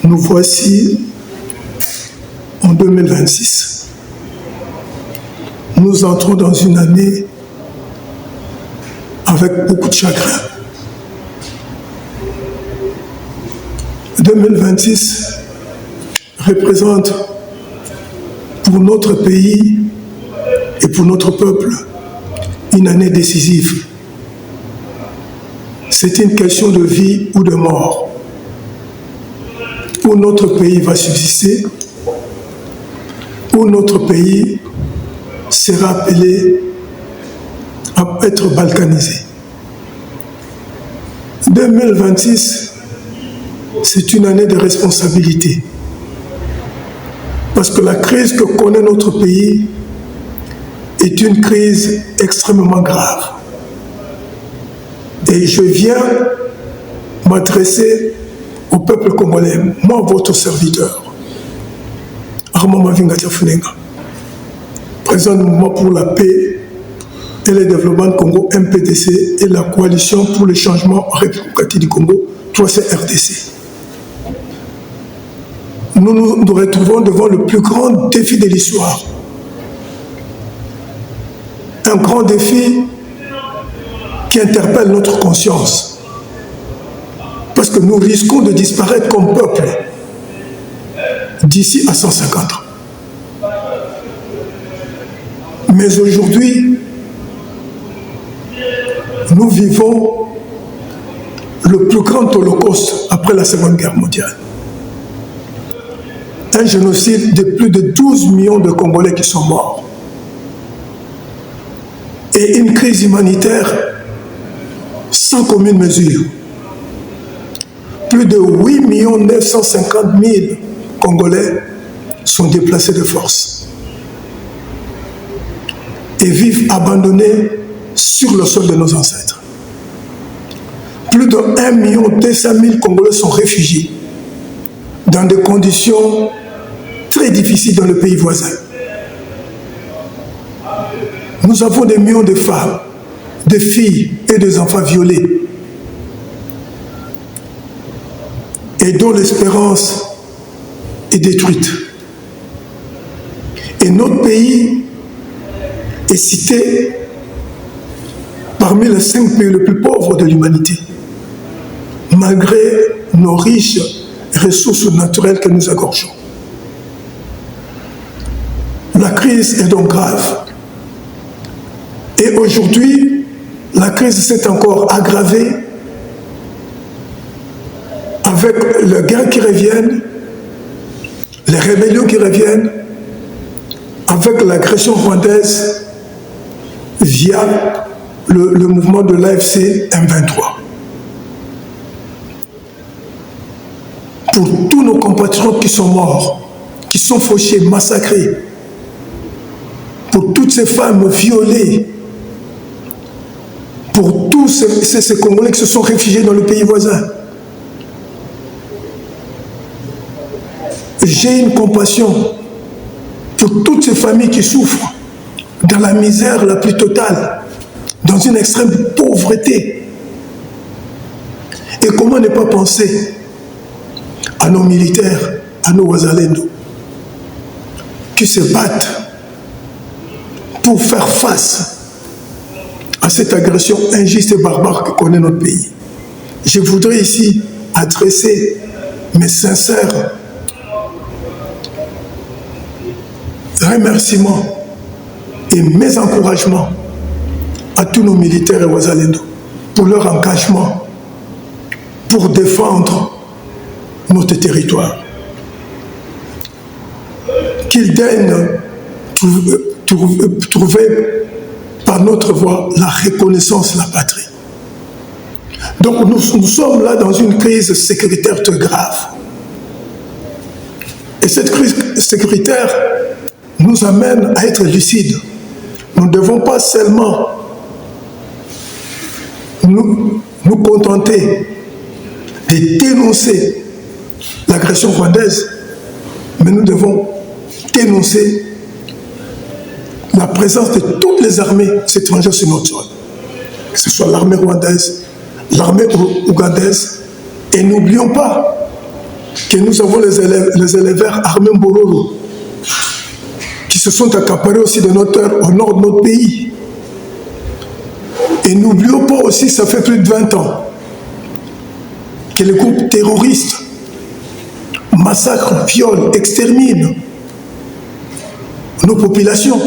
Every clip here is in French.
Nous voici en 2026. Nous entrons dans une année avec beaucoup de chagrin. 2026 représente pour notre pays et pour notre peuple une année décisive. C'est une question de vie ou de mort. Où notre pays va subsister, où notre pays sera appelé à être balkanisé. 2026, c'est une année de responsabilité. Parce que la crise que connaît notre pays est une crise extrêmement grave. Et je viens m'adresser au peuple congolais, moi, votre serviteur, Armand Mavinga Tiafunenga, président du mouvement pour la paix et le développement du Congo, MPDC, et la coalition pour le changement républicain du Congo, 3CRDC. Nous nous retrouvons devant le plus grand défi de l'histoire. Un grand défi qui interpelle notre conscience. Parce que nous risquons de disparaître comme peuple d'ici à 150 ans. Mais aujourd'hui, nous vivons le plus grand holocauste après la Seconde Guerre mondiale. Un génocide de plus de 12 millions de Congolais qui sont morts. Et une crise humanitaire sans commune mesure. Plus de 8 950 000 Congolais sont déplacés de force et vivent abandonnés sur le sol de nos ancêtres. Plus de 1 200 000 Congolais sont réfugiés dans des conditions très difficiles dans le pays voisin. Nous avons des millions de femmes, de filles et des enfants violés et dont l'espérance est détruite. Et notre pays est cité parmi les 5 pays les plus pauvres de l'humanité, malgré nos riches ressources naturelles que nous égorgeons. La crise est donc grave. Et aujourd'hui, la crise s'est encore aggravée avec les guerres qui reviennent, les rébellions qui reviennent, avec l'agression rwandaise via le mouvement de l'AFC M23. Pour tous nos compatriotes qui sont morts, qui sont fauchés, massacrés, pour toutes ces femmes violées, pour tous ces Congolais qui se sont réfugiés dans le pays voisin, j'ai une compassion pour toutes ces familles qui souffrent dans la misère la plus totale, dans une extrême pauvreté. Et comment ne pas penser à nos militaires, à nos wazalendo, qui se battent pour faire face à cette agression injuste et barbare que connaît notre pays. Je voudrais ici adresser mes sincères remerciements et mes encouragements à tous nos militaires et wazalendo pour leur engagement pour défendre notre territoire. Qu'ils daignent trouver par notre voie la reconnaissance de la patrie. Donc nous sommes là dans une crise sécuritaire très grave. Et cette crise sécuritaire nous amène à être lucides. Nous ne devons pas seulement nous contenter de dénoncer l'agression rwandaise, mais nous devons dénoncer la présence de toutes les armées étrangères sur notre sol, que ce soit l'armée rwandaise, l'armée ougandaise, et n'oublions pas que nous avons les éleveurs armés Mbororo qui se sont accaparés aussi de notre terre au nord de notre pays. Et n'oublions pas aussi, ça fait plus de 20 ans, que les groupes terroristes massacrent, violent, exterminent nos populations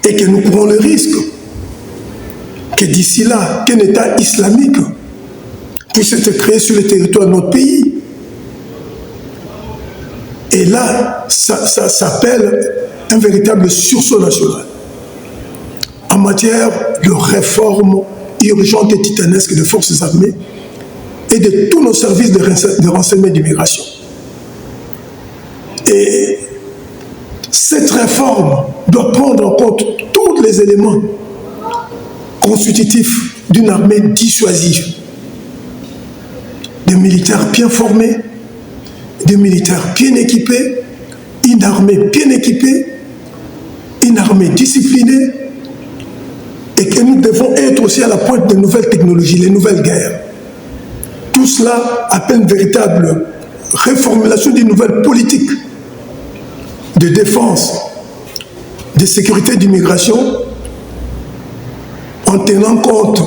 et que nous courons le risque que d'ici là, qu'un État islamique puisse être créé sur le territoire de notre pays. Et là, ça s'appelle un véritable sursaut national en matière de réforme urgente et titanesque des forces armées et de tous nos services de renseignement et d'immigration. Et cette réforme doit prendre en compte tous les éléments constitutifs d'une armée dissuasive, des militaires bien formés, des militaires bien équipés, une armée bien équipée, une armée disciplinée, et que nous devons être aussi à la pointe des nouvelles technologies, les nouvelles guerres. Tout cela appelle une véritable réformulation d'une nouvelle politique de défense, de sécurité et d'immigration, en tenant compte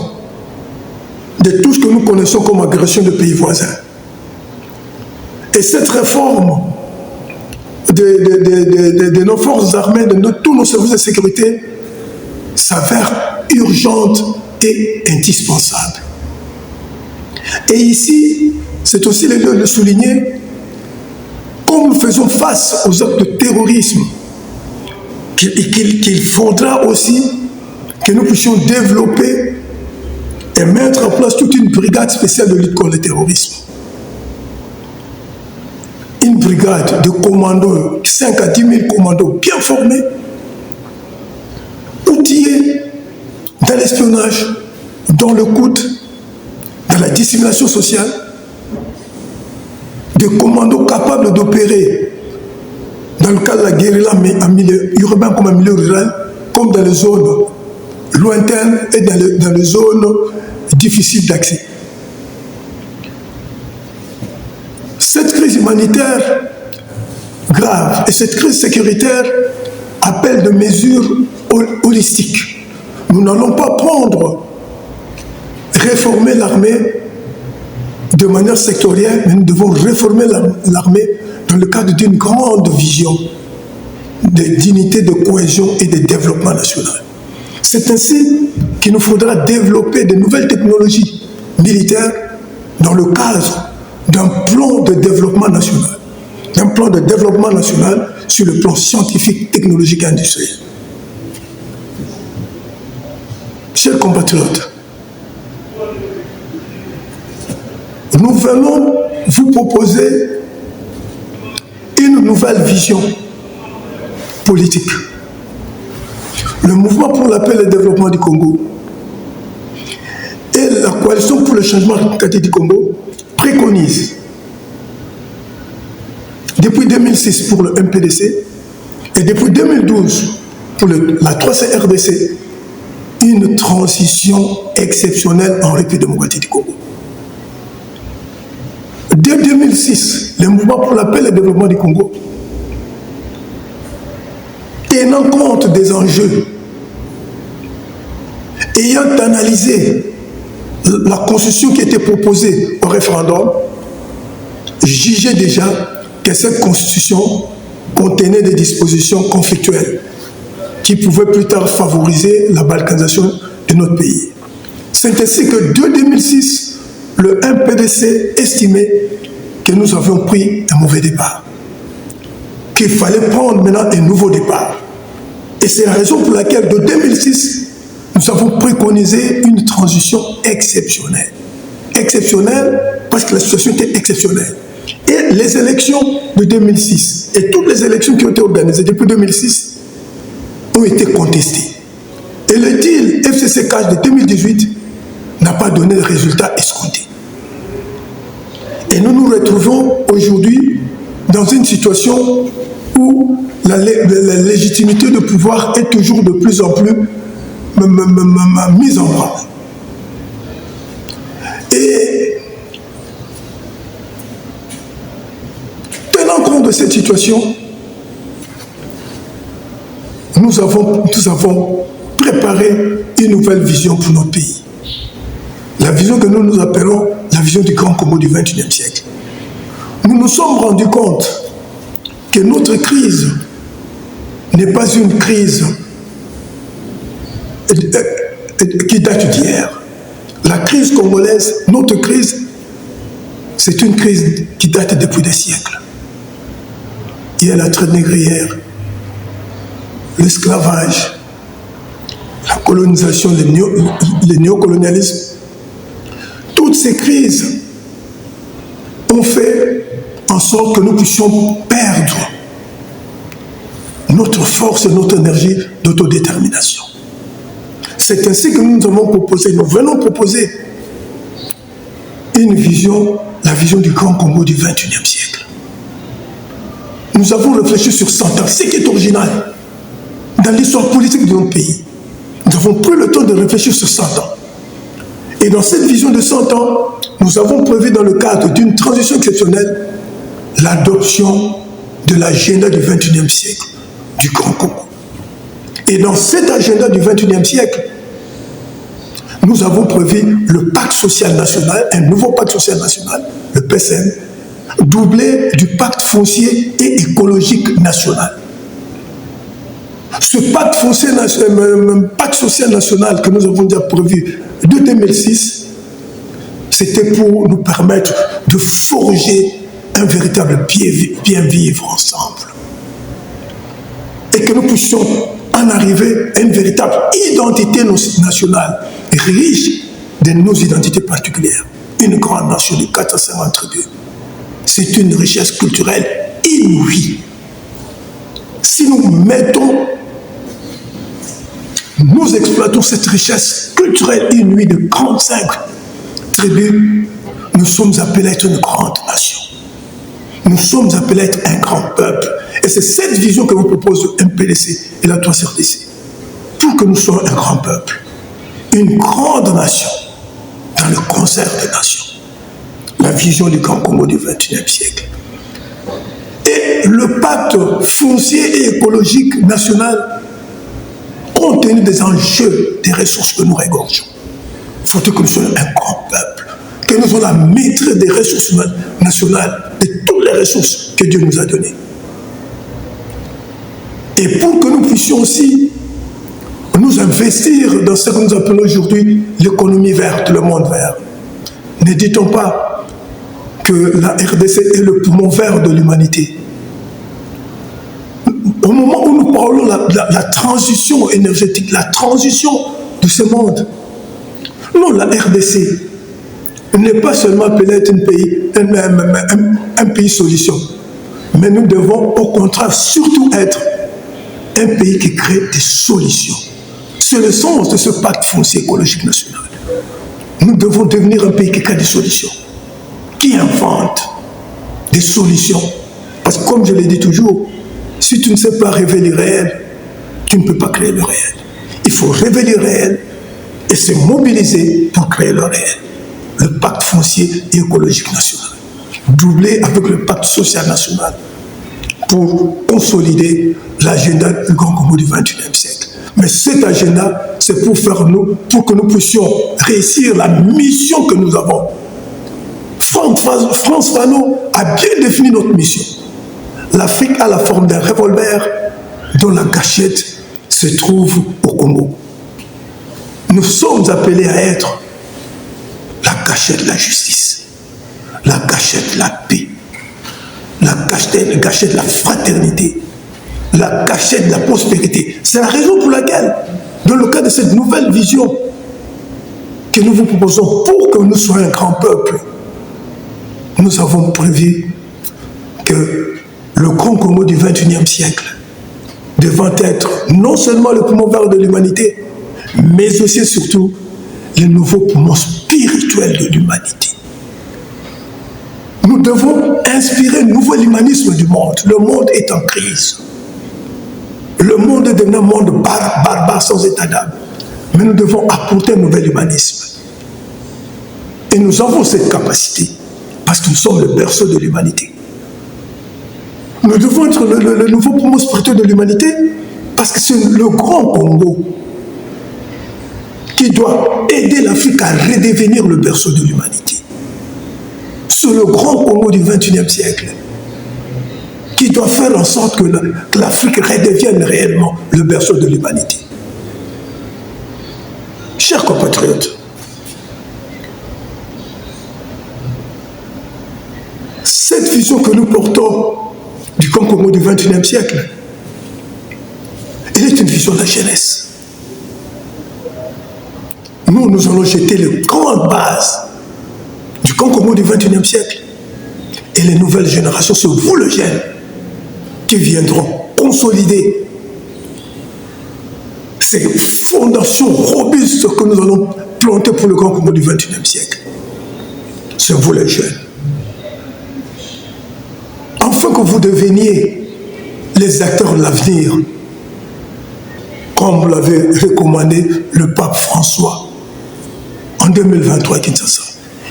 de tout ce que nous connaissons comme agression de pays voisins. Et cette réforme de nos forces armées, de tous nos services de sécurité, s'avère urgente et indispensable. Et ici, c'est aussi le lieu de souligner, comme nous faisons face aux actes de terrorisme, qu'il faudra aussi que nous puissions développer et mettre en place toute une brigade spéciale de lutte contre le terrorisme. Une brigade de commandos, 5 à 10 000 commandos bien formés, outillés dans l'espionnage, dans le coude, dans la dissimulation sociale, des commandos capables d'opérer dans le cadre de la guérilla, mais en milieu urbain comme en milieu rural, comme dans les zones lointaines et dans les zones difficiles d'accès. Cette crise humanitaire grave et cette crise sécuritaire appellent de mesures holistiques. Nous n'allons pas réformer l'armée de manière sectorielle, mais nous devons réformer l'armée dans le cadre d'une grande vision de dignité, de cohésion et de développement national. C'est ainsi qu'il nous faudra développer de nouvelles technologies militaires dans le cadre d'un plan de développement national. Un plan de développement national sur le plan scientifique, technologique et industriel. Chers compatriotes, nous venons vous proposer une nouvelle vision politique. Le mouvement pour la paix et le développement du Congo et la coalition pour le changement du Congo préconisent depuis 2006 pour le MPDC et depuis 2012 pour la 3C RDC une transition exceptionnelle en République démocratique du Congo. Dès 2006, le mouvement pour la paix et le développement du Congo, tenant compte des enjeux, ayant analysé la constitution qui était proposée au référendum, jugeait déjà que cette constitution contenait des dispositions conflictuelles qui pouvaient plus tard favoriser la balkanisation de notre pays. C'est ainsi que dès 2006, le MPDC estimait que nous avions pris un mauvais départ, qu'il fallait prendre maintenant un nouveau départ. Et c'est la raison pour laquelle, de 2006, nous avons préconisé une transition exceptionnelle. Exceptionnelle parce que la situation était exceptionnelle. Et les élections de 2006 et toutes les élections qui ont été organisées depuis 2006 ont été contestées. Et le deal FCC-CAJ de 2018 n'a pas donné le résultat escompté. Et nous nous retrouvons aujourd'hui dans une situation où la légitimité de pouvoir est toujours de plus en plus mise en branle. Et de cette situation, nous avons préparé une nouvelle vision pour notre pays. La vision que nous appelons la vision du Grand Congo du XXIe siècle. Nous nous sommes rendus compte que notre crise n'est pas une crise qui date d'hier. La crise congolaise, notre crise, c'est une crise qui date depuis des siècles. Il y a la traite négrière, l'esclavage, la colonisation, le néocolonialisme. Toutes ces crises ont fait en sorte que nous puissions perdre notre force et notre énergie d'autodétermination. C'est ainsi que nous avons proposé, nous venons proposer une vision, la vision du Grand Congo du XXIe siècle. Nous avons réfléchi sur 100 ans, ce qui est original dans l'histoire politique de notre pays. Nous n'avons plus le temps de réfléchir sur 100 ans. Et dans cette vision de 100 ans, nous avons prévu dans le cadre d'une transition exceptionnelle l'adoption de l'agenda du XXIe siècle du Grand Congo. Et dans cet agenda du XXIe siècle, nous avons prévu le pacte social national, un nouveau pacte social national, le PSN, doublé du pacte foncier et écologique national. Ce pacte social national que nous avons déjà prévu de 2006, c'était pour nous permettre de forger un véritable bien vivre ensemble. Et que nous puissions en arriver à une véritable identité nationale, riche de nos identités particulières. Une grande nation de 450 tribus. C'est une richesse culturelle inouïe. Si nous exploitons cette richesse culturelle inouïe de 45 tribus, nous sommes appelés à être une grande nation. Nous sommes appelés à être un grand peuple. Et c'est cette vision que vous propose le MPDC et la 3RDC. Pour que nous soyons un grand peuple, une grande nation, dans le concert des nations. La vision du Grand Congo du XXIe siècle. Et le pacte foncier et écologique national, compte tenu des enjeux, des ressources que nous régorgeons, faut-il que nous soyons un grand peuple, que nous ayons la maîtrise des ressources nationales, de toutes les ressources que Dieu nous a données. Et pour que nous puissions aussi nous investir dans ce que nous appelons aujourd'hui l'économie verte, le monde vert. Ne dit-on pas que la RDC est le poumon vert de l'humanité? Au moment où nous parlons de la transition énergétique, la transition de ce monde, non, la RDC n'est pas seulement appelée être un pays solution, mais nous devons au contraire surtout être un pays qui crée des solutions. C'est le sens de ce pacte foncier écologique national. Nous devons devenir un pays qui crée des solutions, qui invente des solutions. Parce que comme je l'ai dit toujours, si tu ne sais pas rêver le réel, tu ne peux pas créer le réel. Il faut rêver le réel et se mobiliser pour créer le réel. Le pacte foncier et écologique national, doublé avec le pacte social national, pour consolider l'agenda du Grand Congo du XXIe siècle. Mais cet agenda, c'est pour que nous puissions réussir la mission que nous avons. France Fanon a bien défini notre mission. L'Afrique a la forme d'un revolver dont la gâchette se trouve au Congo. Nous sommes appelés à être la gâchette de la justice, la gâchette de la paix, la gâchette de la fraternité, la gâchette de la prospérité. C'est la raison pour laquelle, dans le cadre de cette nouvelle vision que nous vous proposons pour que nous soyons un grand peuple, nous avons prévu que le Grand Congo du XXIe siècle devant être non seulement le poumon vert de l'humanité, mais aussi et surtout le nouveau poumon spirituel de l'humanité. Nous devons inspirer un nouvel humanisme du monde. Le monde est en crise. Le monde est devenu un monde barbare sans état d'âme. Mais nous devons apporter un nouvel humanisme. Et nous avons cette capacité parce que nous sommes le berceau de l'humanité. Nous devons être le nouveau poumon spirituel de l'humanité, parce que c'est le grand Congo qui doit aider l'Afrique à redevenir le berceau de l'humanité. C'est le grand Congo du XXIe siècle qui doit faire en sorte que l'Afrique redevienne réellement le berceau de l'humanité. Chers compatriotes, cette vision que nous portons du Congo du XXIe siècle, elle est une vision de la jeunesse. Nous allons jeter les grandes bases du Congo du XXIe siècle. Et les nouvelles générations, c'est vous le jeune, qui viendront consolider ces fondations robustes que nous allons planter pour le grand Congo du XXIe siècle. C'est vous les jeunes. Afin que vous deveniez les acteurs de l'avenir, comme l'avait recommandé le pape François en 2023 à Kinshasa.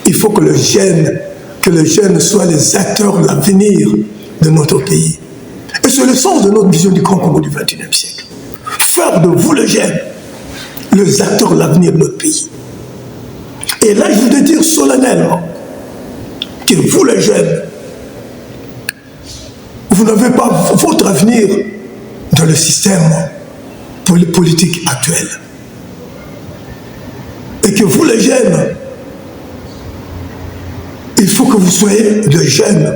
Il faut que les jeunes soient les acteurs de l'avenir de notre pays. Et c'est le sens de notre vision du grand Congo du XXIe siècle. Faire de vous les jeunes les acteurs de l'avenir de notre pays. Et là, je voudrais dire solennellement que vous les jeunes, vous n'avez pas votre avenir dans le système politique actuel. Et que vous les jeunes, il faut que vous soyez des jeunes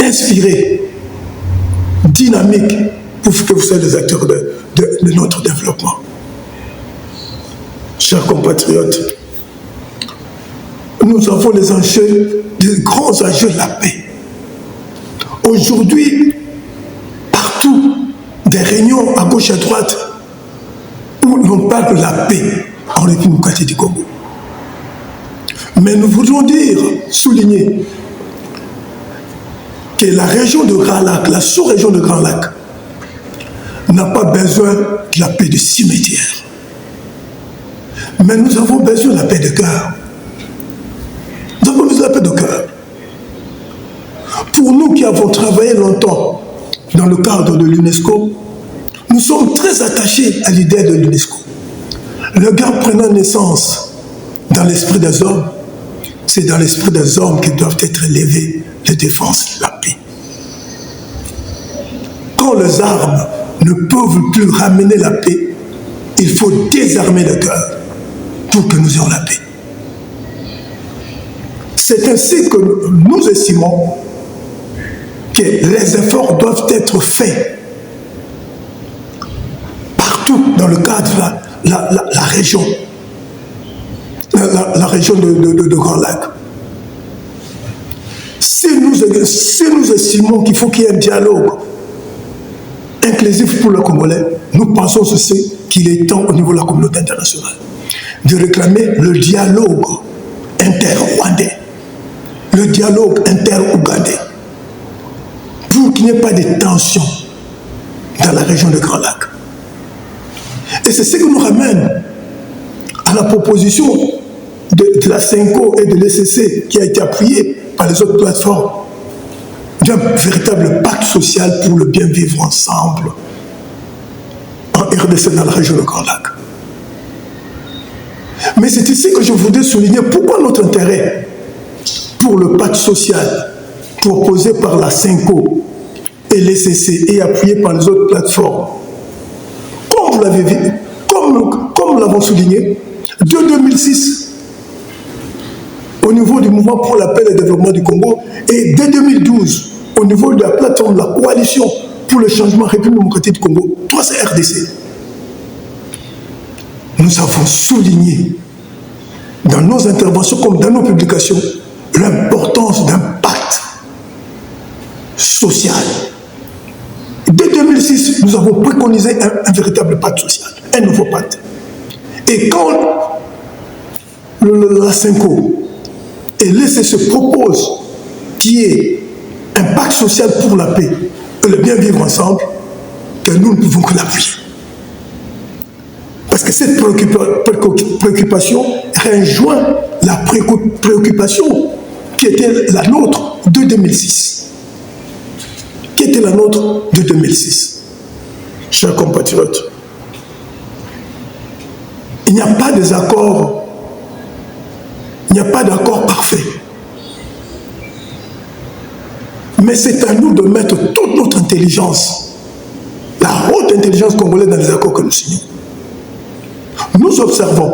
inspirés, dynamiques, pour que vous soyez des acteurs de notre développement. Chers compatriotes, nous avons les enjeux, des grands enjeux de la paix. Aujourd'hui, partout, des réunions à gauche et à droite, où l'on parle de la paix en République démocratique du Congo. Mais nous voudrions souligner que la région de Grand Lac, la sous-région de Grand Lac, n'a pas besoin de la paix de cimetière. Mais nous avons besoin de la paix de cœur. Nous avons besoin de la paix de cœur. Pour nous qui avons travaillé longtemps dans le cadre de l'UNESCO, nous sommes très attachés à l'idée de l'UNESCO. Le gars prenant naissance dans l'esprit des hommes, c'est dans l'esprit des hommes qui doivent être élevés les défenses de la paix. Quand les armes ne peuvent plus ramener la paix, il faut désarmer le cœur pour que nous ayons la paix. C'est ainsi que nous estimons que les efforts doivent être faits partout dans le cadre de la région, la région de Grand Lac. Si nous estimons qu'il faut qu'il y ait un dialogue inclusif pour le Congolais, nous pensons aussi qu'il est temps au niveau de la communauté internationale de réclamer le dialogue inter-rwandais, le dialogue inter-ougandais, pour qu'il n'y ait pas de tensions dans la région de Grand Lac. Et c'est ce qui nous ramène à la proposition de la CENCO et de l'ECC qui a été appuyée par les autres plateformes d'un véritable pacte social pour le bien vivre ensemble en RDC dans la région de Grand Lac. Mais c'est ici que je voudrais souligner pourquoi notre intérêt pour le pacte social proposé par la CENCO et l'ECC et appuyé par les autres plateformes. Comme vous l'avez vu, comme nous l'avons souligné, de 2006, au niveau du mouvement pour la paix et le développement du Congo, et dès 2012, au niveau de la plateforme de la coalition pour le changement République démocratique du Congo, 3 RDC, nous avons souligné dans nos interventions comme dans nos publications l'importance d'un pacte social. Dès 2006, nous avons préconisé un véritable pacte social, un nouveau pacte. Et quand la CENCO et l'ECC proposent qu'il y ait un pacte social pour la paix et le bien vivre ensemble, que nous ne pouvons que l'appuyer. Parce que cette préoccupation rejoint la préoccupation qui était la nôtre de 2006. qui était la nôtre de 2006. Chers compatriotes, il n'y a pas des accords, il n'y a pas d'accord parfait. Mais c'est à nous de mettre toute notre intelligence, la haute intelligence congolaise dans les accords que nous signons. Nous observons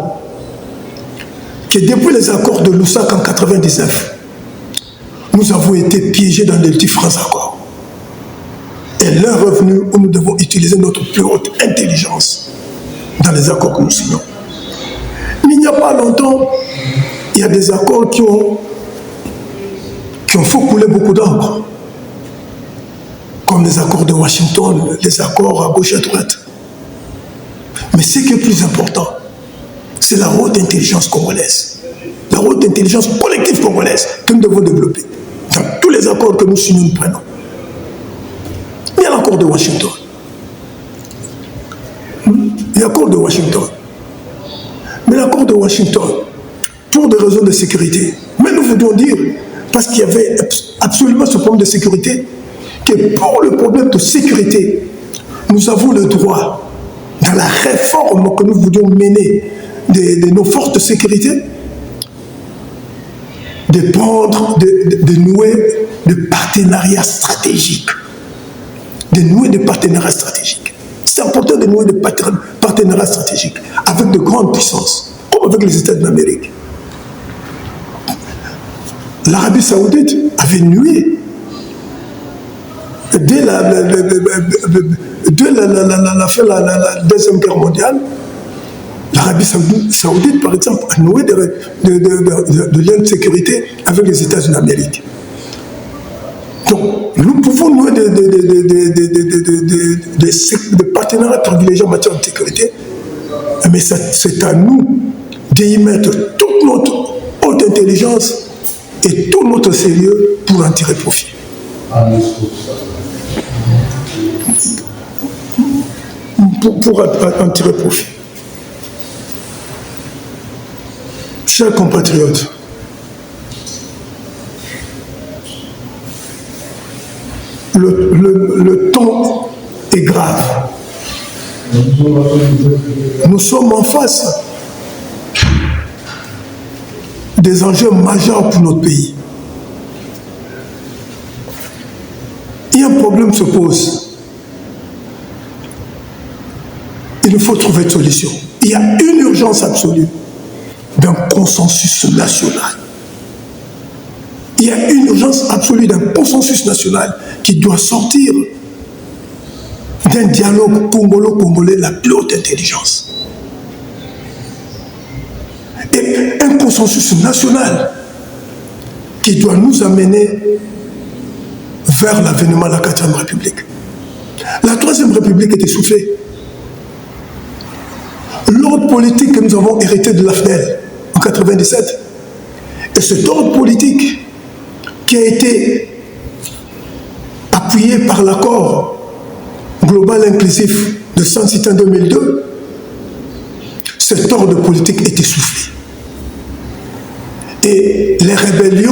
que depuis les accords de Lusaka en 1999, nous avons été piégés dans les différents accords. Et l'heure est venue où nous devons utiliser notre plus haute intelligence dans les accords que nous signons. Mais il n'y a pas longtemps, il y a des accords qui ont fait couler beaucoup d'encre, comme les accords de Washington, les accords à gauche et à droite. Mais ce qui est plus important, c'est la haute intelligence congolaise, la haute intelligence collective congolaise que nous devons développer dans tous les accords que nous signons, nous prenons. Il y a l'accord de Washington. Il y a l'accord de Washington. Mais l'accord de Washington, pour des raisons de sécurité, mais nous voudrions dire, parce qu'il y avait absolument ce problème de sécurité, que pour le problème de sécurité, nous avons le droit, dans la réforme que nous voulions mener de nos forces de sécurité, de prendre, de nouer des partenariats stratégiques. De nouer des partenariats stratégiques. C'est important de nouer des partenariats stratégiques avec de grandes puissances, comme avec les États d'Amérique. L'Arabie Saoudite avait nué dès la Deuxième Guerre mondiale. L'Arabie Saoudite, par exemple, a noué de liens de sécurité avec les États d'Amérique. Donc, nous pouvons nouer des partenariats privilégiés en matière de sécurité, mais c'est à nous d'y mettre toute notre haute intelligence et tout notre sérieux pour en tirer profit. Pour en tirer profit. Chers compatriotes, le temps est grave. Nous sommes en face des enjeux majeurs pour notre pays. Et un problème se pose. Il faut trouver une solution. Il y a une urgence absolue d'un consensus national. Il y a une urgence absolue d'un consensus national qui doit sortir d'un dialogue congolo-congolais la plus haute intelligence. Et un consensus national qui doit nous amener vers l'avènement de la 4e République. La 3e République est essoufflée. L'ordre politique que nous avons hérité de l'AFNEL en 1997, et cet ordre politique qui a été appuyé par l'accord global inclusif de San Cité en 2002, cet ordre politique est essoufflé. Et les rebelles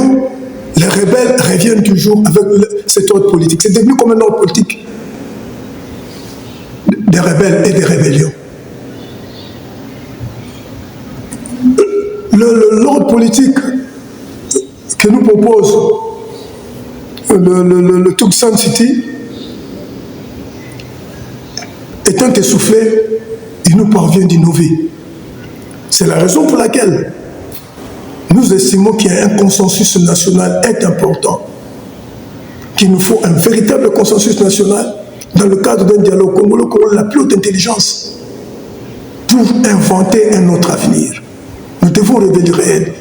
reviennent toujours avec cet ordre politique. C'est devenu comme un ordre politique des rebelles et des rébellions. L'ordre politique que nous propose le Tucson City, étant essoufflé, il nous parvient d'innover. C'est la raison pour laquelle nous estimons qu'il y a un consensus national est important, qu'il nous faut un véritable consensus national dans le cadre d'un dialogue congolo-congolais, la plus haute intelligence, pour inventer un autre avenir. Nous devons révéler le réel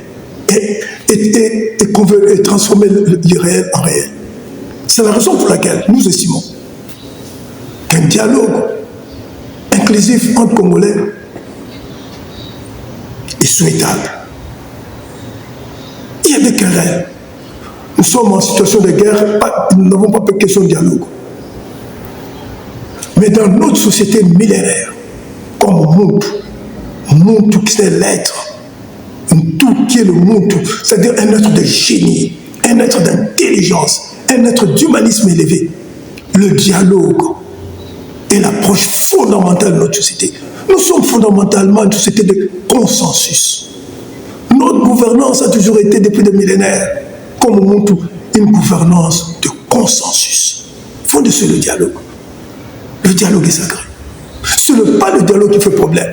et transformer l'irréel en réel. C'est la raison pour laquelle nous estimons qu'un dialogue inclusif entre Congolais est souhaitable. Il y a des querelles. Nous sommes en situation de guerre, nous n'avons pas de question de dialogue. Mais dans notre société millénaire, comme Muntu qui est l'être, tout qui est le Muntu, c'est-à-dire un être de génie, un être d'intelligence, un être d'humanisme élevé, le dialogue est l'approche fondamentale de notre société. Nous sommes fondamentalement une société de consensus. Notre gouvernance a toujours été, depuis des millénaires, comme au monde, une gouvernance de consensus. Fondée sur le dialogue. Le dialogue est sacré. Ce n'est pas le dialogue qui fait problème,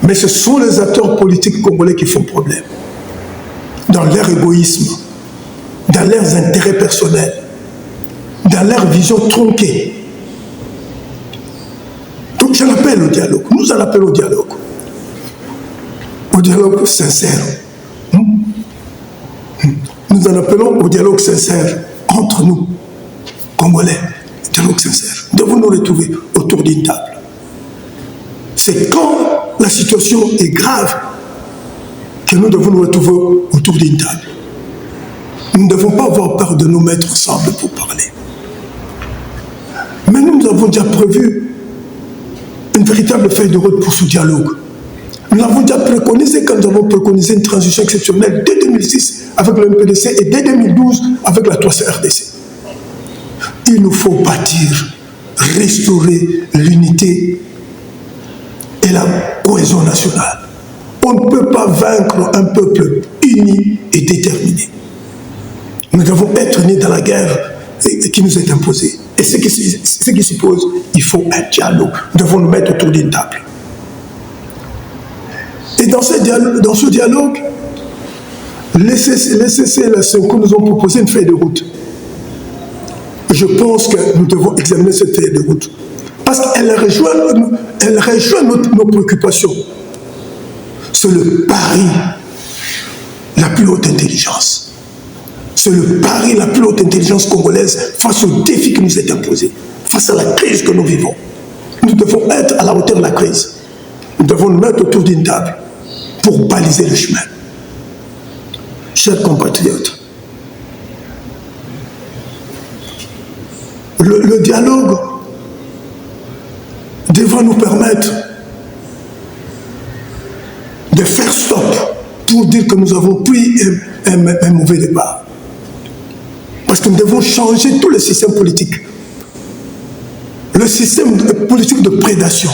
mais ce sont les acteurs politiques congolais qui font problème. Dans leur égoïsme, dans leurs intérêts personnels, dans leur vision tronquée. Donc j'en appelle au dialogue. Nous en appelons au dialogue. Au dialogue sincère. Nous en appelons au dialogue sincère entre nous, Congolais. Dialogue sincère. Nous devons nous retrouver autour d'une table. C'est quand la situation est grave que nous devons nous retrouver autour d'une table. Nous ne devons pas avoir peur de nous mettre ensemble pour parler. Mais nous avons déjà prévu une véritable feuille de route pour ce dialogue. Nous l'avons déjà préconisé quand nous avons préconisé une transition exceptionnelle dès 2006 avec le MPDC et dès 2012 avec la 3CRDC. Il nous faut bâtir, restaurer l'unité et la cohésion nationale. On ne peut pas vaincre un peuple uni et déterminé. Nous devons être nés dans la guerre qui nous est imposée. Et ce qui suppose, il faut un dialogue. Nous devons nous mettre autour d'une table. Et dans ce dialogue, les CC et la SENCO nous ont proposé une feuille de route. Je pense que nous devons examiner cette feuille de route. Parce qu'elle rejoint nos préoccupations. C'est le pari, la plus haute intelligence. C'est le pari, la plus haute intelligence congolaise face au défi qui nous est imposé, face à la crise que nous vivons. Nous devons être à la hauteur de la crise. Nous devons nous mettre autour d'une table pour baliser le chemin. Chers compatriotes, le dialogue devra nous permettre de faire stop pour dire que nous avons pris un mauvais départ. Parce que nous devons changer tout le système politique. Le système politique de prédation.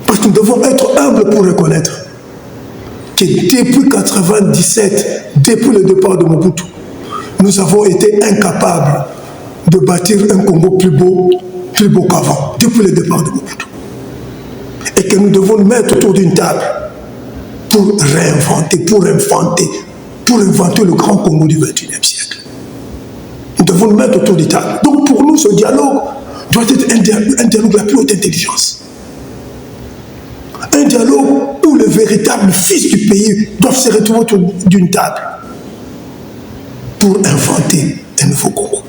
Parce que nous devons être humbles pour reconnaître que depuis 1997, depuis le départ de Mobutu, nous avons été incapables de bâtir un Congo plus beau qu'avant, depuis le départ de Mobutu. Et que nous devons nous mettre autour d'une table pour réinventer, pour inventer le grand Congo du XXIe siècle. Nous devons nous mettre autour d'une table. Donc pour nous, ce dialogue doit être un dialogue de la plus haute intelligence. Un dialogue où les véritables fils du pays doivent se retrouver autour d'une table pour inventer un nouveau Congo.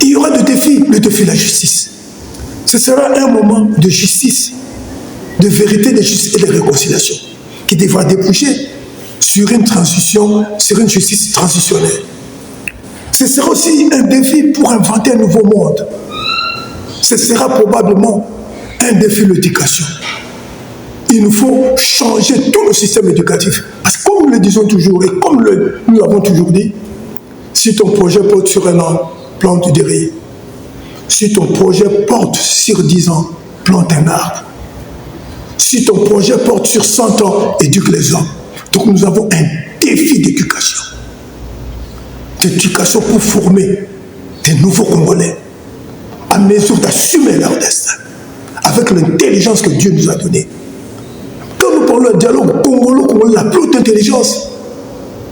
Il y aura des défis, le défi de la justice. Ce sera un moment de justice, de vérité, de justice et de réconciliation qui devra déboucher sur une transition, sur une justice transitionnelle. Ce sera aussi un défi pour inventer un nouveau monde. Ce sera probablement un défi de l'éducation. Il nous faut changer tout le système éducatif. Parce que comme nous le disons toujours, et comme nous l'avons toujours dit, si ton projet porte sur un an, plante des riz. Si ton projet porte sur 10 ans, plante un arbre. Si ton projet porte sur 100 ans, éduque les hommes. Donc nous avons un défi d'éducation. D'éducation pour former des nouveaux Congolais à mesure d'assumer leur destin avec l'intelligence que Dieu nous a donnée. Quand nous parlons de dialogue congolo-congolais, la plus haute intelligence,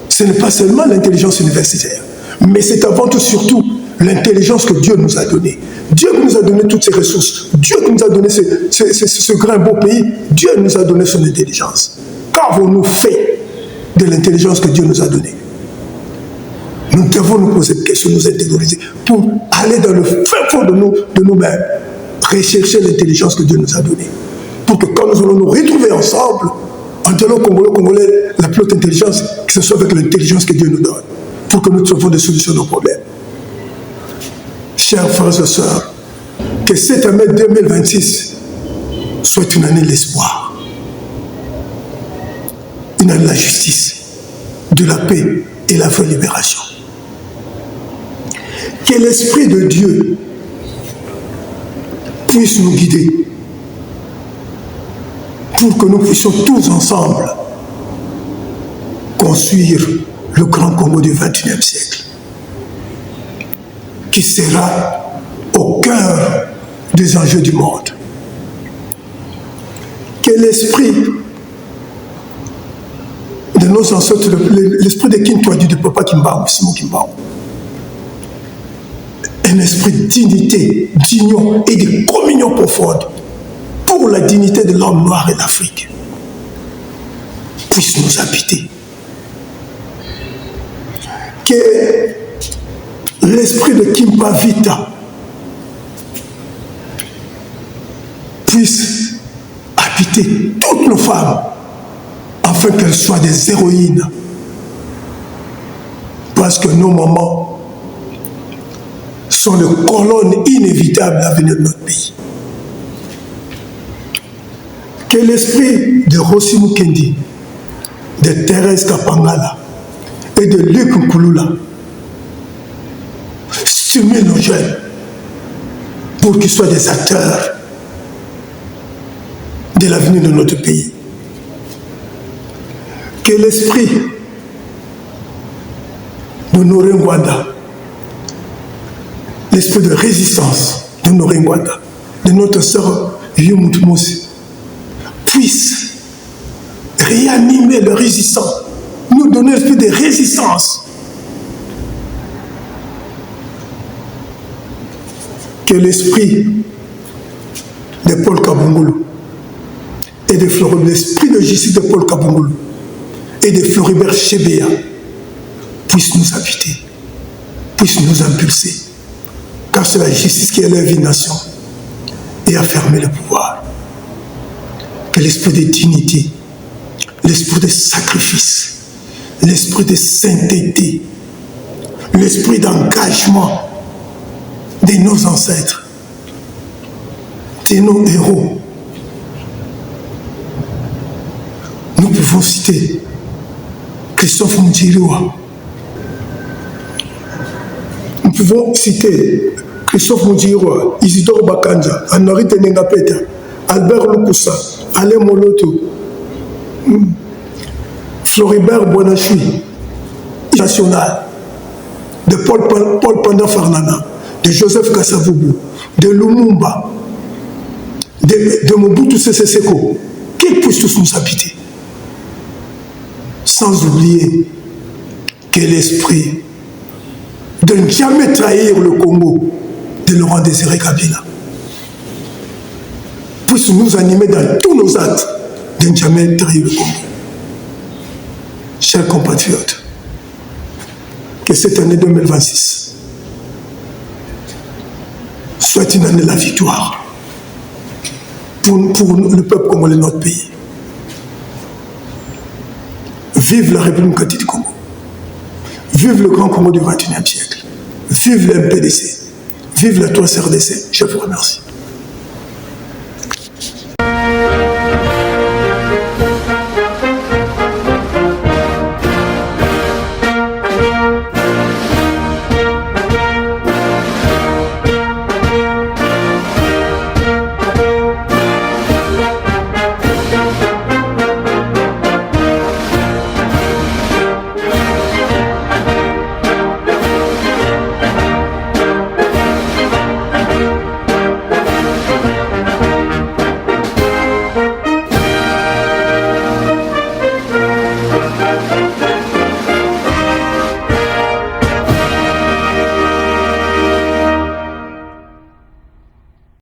ce n'est pas seulement l'intelligence universitaire, mais c'est avant tout surtout l'intelligence que Dieu nous a donnée. Dieu nous a donné toutes ces ressources. Dieu nous a donné ce grand beau pays. Dieu nous a donné son intelligence. Qu'avons-nous fait de l'intelligence que Dieu nous a donnée? Nous devons nous poser des questions, nous intérioriser pour aller dans le fin fond de nous-mêmes, rechercher l'intelligence que Dieu nous a donnée. Pour que quand nous allons nous retrouver ensemble, en dialogue congolais, la plus haute intelligence, que ce soit avec l'intelligence que Dieu nous donne, pour que nous trouvions des solutions à nos problèmes. Chers frères et sœurs, que cette année 2026 soit une année de l'espoir, une année de la justice, de la paix et la vraie libération. Que l'Esprit de Dieu puisse nous guider pour que nous puissions tous ensemble construire le grand Congo du XXIe siècle, qui sera au cœur des enjeux du monde. Que l'esprit de nos ancêtres, l'esprit de Kintoadi, de Papa Kimbaou, Simon Kimbaou, un esprit de dignité, d'union et de communion profonde pour la dignité de l'homme noir et d'Afrique puisse nous habiter. Que l'esprit de Kimpa Vita puisse habiter toutes nos femmes afin qu'elles soient des héroïnes. Parce que nos mamans sont les colonnes inévitables à venir de notre pays. Que l'esprit de Rossi Mukendi, de Thérèse Kapangala et de Luc Nkulula stimule nos jeunes pour qu'ils soient des acteurs de l'avenir de notre pays. Que l'esprit de Noré Ngwanda, l'esprit de résistance de Noré Ngwanda, de notre sœur Yumut Moussi, puisse réanimer le résistant, nous donner l'esprit de résistance. Que l'esprit de Paul Kabungulu et de Floribert, l'esprit de justice de Paul Kabungulu et de Floribert Chebeya puisse nous habiter, puisse nous impulser, car c'est la justice qui élève une nation et affermit le pouvoir. Que l'esprit de dignité, l'esprit de sacrifice, l'esprit de sainteté, l'esprit d'engagement de nos ancêtres, de nos héros. Nous pouvons citer Christophe Mudjiriwa. Nous pouvons citer Christophe Mudjiriwa, Isidore Bakanja, Henri Tenengapeta, Albert Lukusa, Alain Moloto, Floribert Bonachui, national, de Paul Panda Farnana, de Joseph Kasavubu, de Lumumba, de Mobutu Sese Seko, qu'ils puissent tous nous habiter. Sans oublier que l'esprit de ne jamais trahir le Congo de Laurent Désiré Kabila puisse nous animer dans tous nos actes de ne jamais trahir le Congo. Chers compatriotes, que cette année 2026 soit une année de la victoire pour le peuple congolais de notre pays. Vive la République démocratique du Congo. Vive le Grand Congo du XXIe siècle. Vive le MPDC. Vive la 3RDC. Je vous remercie.